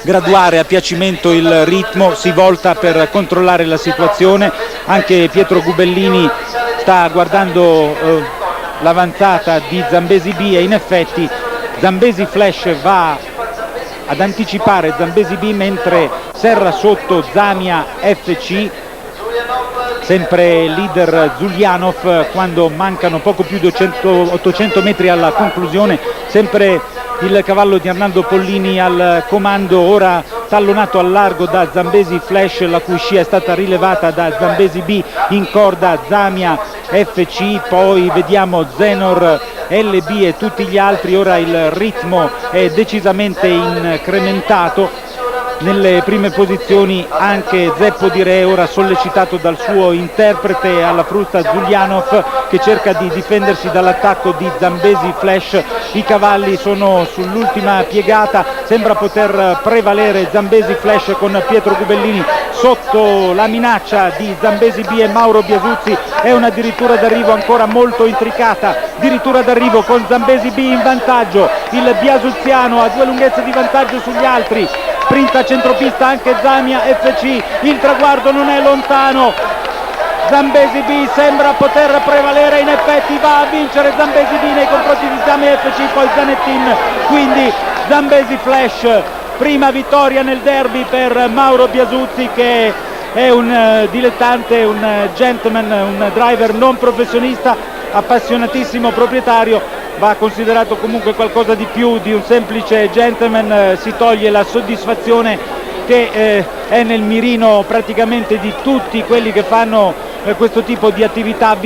graduare a piacimento il ritmo, si volta per controllare la situazione. Anche Pietro Gubellini sta guardando l'avanzata di Zambesi B e in effetti Zambesi Flash va ad anticipare Zambesi B mentre serra sotto Zamia FC, sempre leader Zulianov quando mancano poco più di 800 metri alla conclusione, sempre il cavallo di Arnaldo Pollini al comando, ora tallonato al largo da Zambesi Flash, la cui scia è stata rilevata da Zambesi B, in corda Zamia FC, poi vediamo Zenor LB e tutti gli altri. Ora il ritmo è decisamente incrementato. Nelle prime posizioni anche Zeppo Di Re, ora sollecitato dal suo interprete alla frusta Zulianov, che cerca di difendersi dall'attacco di Zambesi Flash. I cavalli sono sull'ultima piegata, sembra poter prevalere Zambesi Flash con Pietro Gubellini sotto la minaccia di Zambesi B e Mauro Biasuzzi. È una dirittura d'arrivo ancora molto intricata, dirittura d'arrivo con Zambesi B in vantaggio, il biasuziano ha 2 lunghezze di vantaggio sugli altri, sprinta centropista anche Zamia FC, il traguardo non è lontano, Zambesi B sembra poter prevalere, in effetti va a vincere Zambesi B nei confronti di Zamia FC, poi Zanettin, quindi Zambesi Flash, prima vittoria nel derby per Mauro Biasuzzi, che è un dilettante, un gentleman, un driver non professionista, appassionatissimo proprietario, va considerato comunque qualcosa di più di un semplice gentleman, si toglie la soddisfazione che è nel mirino praticamente di tutti quelli che fanno questo tipo di attività.